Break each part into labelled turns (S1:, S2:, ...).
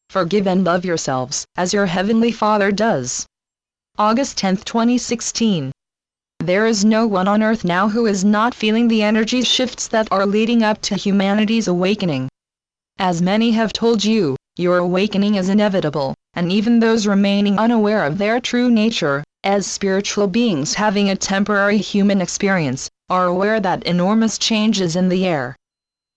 S1: Forgive and love yourselves, as your Heavenly Father does. August 10, 2016. There is no one on earth now who is not feeling the energy shifts that are leading up to humanity's awakening. As many have told you, your awakening is inevitable, and even those remaining unaware of their true nature, as spiritual beings having a temporary human experience, are aware that enormous change is in the air.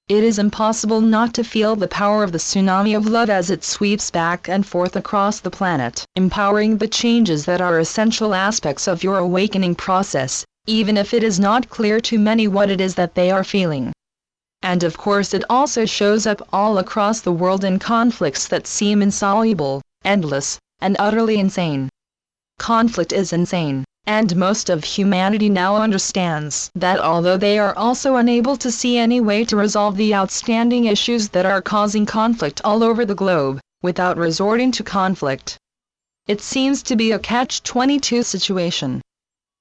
S1: It is impossible not to feel the power of the tsunami of love as it sweeps back and forth across the planet, empowering the changes that are essential aspects of your awakening process, even if it is not clear to many what it is that they are feeling. And of course it also shows up all across the world in conflicts that seem insoluble, endless, and utterly insane. Conflict is insane, and most of humanity now understands that although they are also unable to see any way to resolve the outstanding issues that are causing conflict all over the globe, without resorting to conflict. It seems to be a catch-22 situation.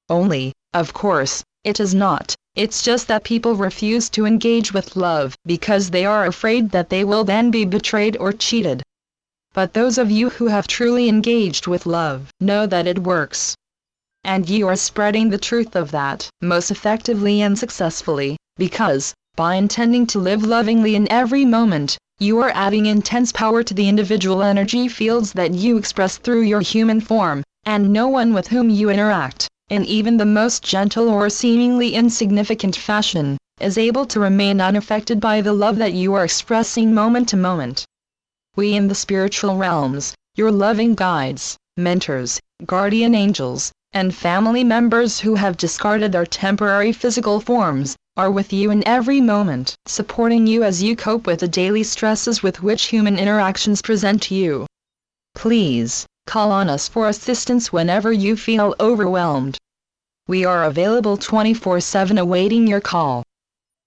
S1: Only, of course, it is not. It's just that people refuse to engage with love because they are afraid that they will then be betrayed or cheated. But those of you who have truly engaged with love know that it works. And you are spreading the truth of that most effectively and successfully, because, by intending to live lovingly in every moment, you are adding intense power to the individual energy fields that you express through your human form, and no one with whom you interact, in even the most gentle or seemingly insignificant fashion, is able to remain unaffected by the love that you are expressing moment to moment. We in the spiritual realms, your loving guides, mentors, guardian angels, and family members who have discarded their temporary physical forms, are with you in every moment, supporting you as you cope with the daily stresses with which human interactions present to you. Please, call on us for assistance whenever you feel overwhelmed. We are available 24/7 awaiting your call.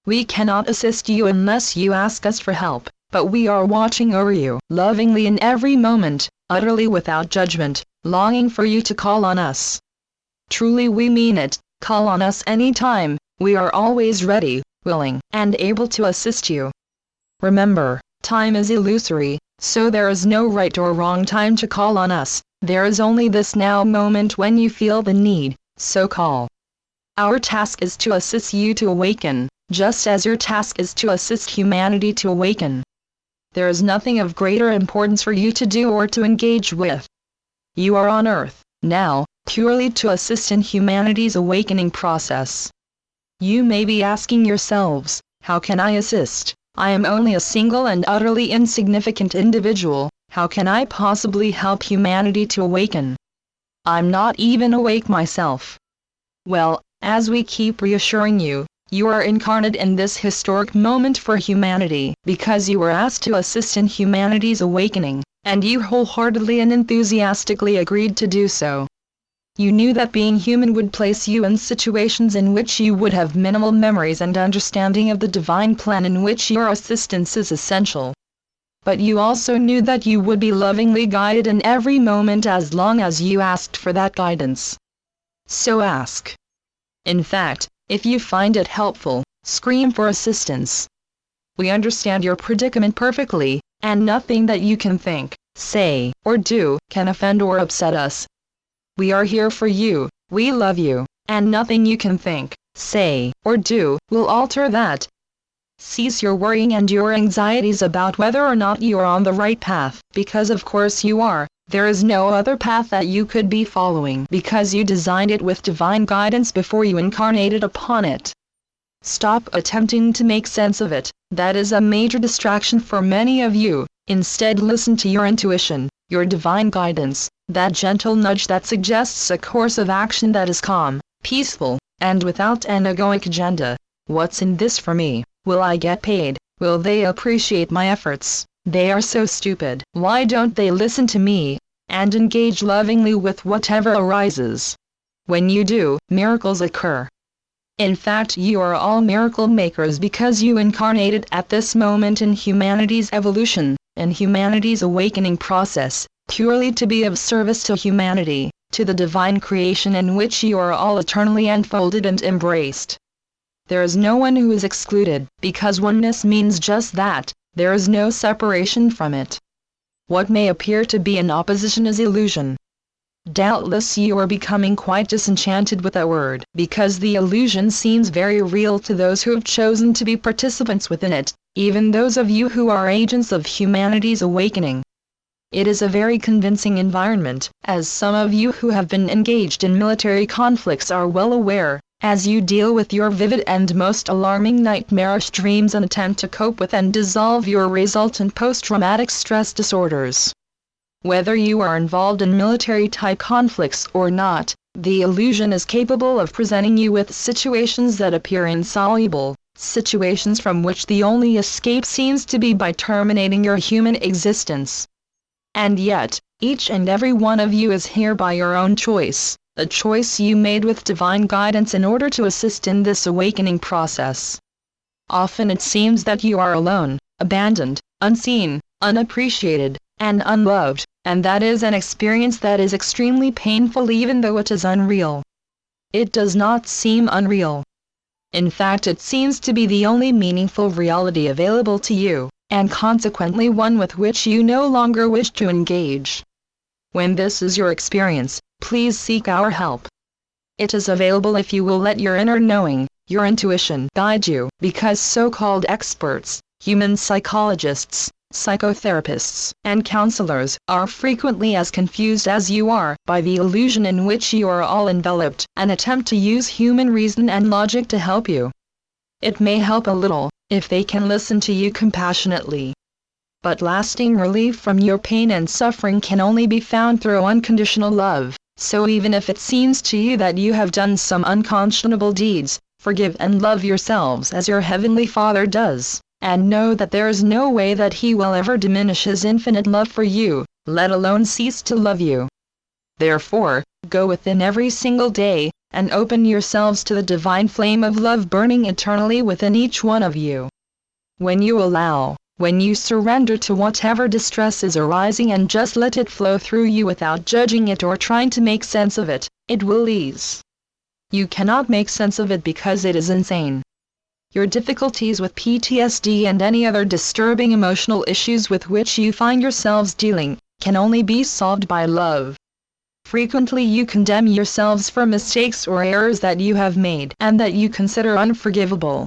S1: We cannot assist you unless you ask us for help, but we are watching over you, lovingly in every moment, utterly without judgment, longing for you to call on us. Truly we mean it, call on us anytime, we are always ready, willing, and able to assist you. Remember, time is illusory, so there is no right or wrong time to call on us, there is only this now moment when you feel the need, so call. Our task is to assist you to awaken, just as your task is to assist humanity to awaken. There is nothing of greater importance for you to do or to engage with. You are on Earth, now, purely to assist in humanity's awakening process. You may be asking yourselves, how can I assist? I am only a single and utterly insignificant individual, how can I possibly help humanity to awaken? I'm not even awake myself. Well, as we keep reassuring you, you are incarnate in this historic moment for humanity, because you were asked to assist in humanity's awakening, and you wholeheartedly and enthusiastically agreed to do so. You knew that being human would place you in situations in which you would have minimal memories and understanding of the divine plan in which your assistance is essential. But you also knew that you would be lovingly guided in every moment as long as you asked for that guidance. So ask. In fact, if you find it helpful, scream for assistance. We understand your predicament perfectly, and nothing that you can think, say, or do can offend or upset us. We are here for you, we love you, and nothing you can think, say, or do will alter that. Cease your worrying and your anxieties about whether or not you are on the right path, because of course you are. There is no other path that you could be following because you designed it with divine guidance before you incarnated upon it. Stop attempting to make sense of it, that is a major distraction for many of you. Instead listen to your intuition, your divine guidance, that gentle nudge that suggests a course of action that is calm, peaceful, and without an egoic agenda. What's in this for me? Will I get paid? Will they appreciate my efforts? They are so stupid. Why don't they listen to me? And engage lovingly with whatever arises. When you do, miracles occur. In fact, you are all miracle makers because you incarnated at this moment in humanity's evolution, in humanity's awakening process, purely to be of service to humanity, to the divine creation in which you are all eternally enfolded and embraced. There is no one who is excluded, because oneness means just that, there is no separation from it. What may appear to be an opposition is illusion. Doubtless you are becoming quite disenchanted with that word, because the illusion seems very real to those who have chosen to be participants within it, even those of you who are agents of humanity's awakening. It is a very convincing environment, as some of you who have been engaged in military conflicts are well aware, as you deal with your vivid and most alarming nightmarish dreams and attempt to cope with and dissolve your resultant post-traumatic stress disorders. Whether you are involved in military-type conflicts or not, the illusion is capable of presenting you with situations that appear insoluble, situations from which the only escape seems to be by terminating your human existence. And yet, each and every one of you is here by your own choice, a choice you made with divine guidance in order to assist in this awakening process. Often it seems that you are alone, abandoned, unseen, unappreciated, and unloved, and that is an experience that is extremely painful even though it is unreal. It does not seem unreal. In fact, it seems to be the only meaningful reality available to you, and consequently one with which you no longer wish to engage. When this is your experience, please seek our help. It is available if you will let your inner knowing, your intuition, guide you, because so-called experts, human psychologists, psychotherapists, and counselors are frequently as confused as you are by the illusion in which you are all enveloped, and attempt to use human reason and logic to help you. It may help a little, if they can listen to you compassionately. But lasting relief from your pain and suffering can only be found through unconditional love, so even if it seems to you that you have done some unconscionable deeds, forgive and love yourselves as your Heavenly Father does, and know that there is no way that He will ever diminish His infinite love for you, let alone cease to love you. Therefore, go within every single day, and open yourselves to the divine flame of love burning eternally within each one of you. When you allow, when you surrender to whatever distress is arising and just let it flow through you without judging it or trying to make sense of it, it will ease. You cannot make sense of it because it is insane. Your difficulties with PTSD and any other disturbing emotional issues with which you find yourselves dealing, can only be solved by love. Frequently you condemn yourselves for mistakes or errors that you have made and that you consider unforgivable.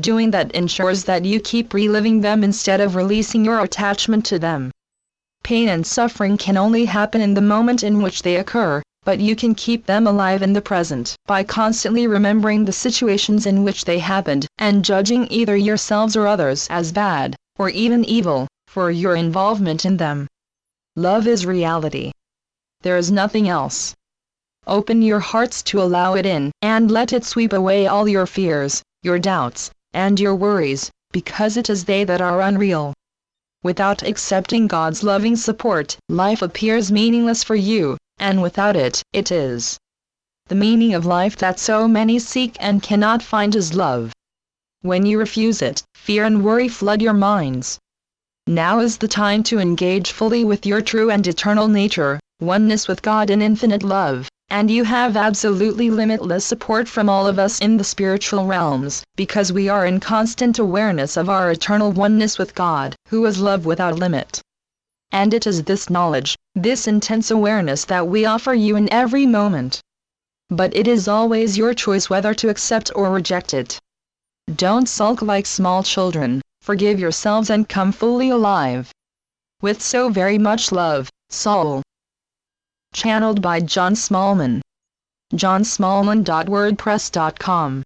S1: Doing that ensures that you keep reliving them instead of releasing your attachment to them. Pain and suffering can only happen in the moment in which they occur, but you can keep them alive in the present by constantly remembering the situations in which they happened, and judging either yourselves or others as bad, or even evil, for your involvement in them. Love is reality. There is nothing else. Open your hearts to allow it in, and let it sweep away all your fears, your doubts, and your worries, because it is they that are unreal. Without accepting God's loving support, life appears meaningless for you, and without it, it is. The meaning of life that so many seek and cannot find is love. When you refuse it, fear and worry flood your minds. Now is the time to engage fully with your true and eternal nature, oneness with God in infinite love, and you have absolutely limitless support from all of us in the spiritual realms, because we are in constant awareness of our eternal oneness with God, who is love without limit. And it is this knowledge, this intense awareness that we offer you in every moment. But it is always your choice whether to accept or reject it. Don't sulk like small children, forgive yourselves and come fully alive. With so very much love, Saul. Channeled by John Smallman. johnsmallman.wordpress.com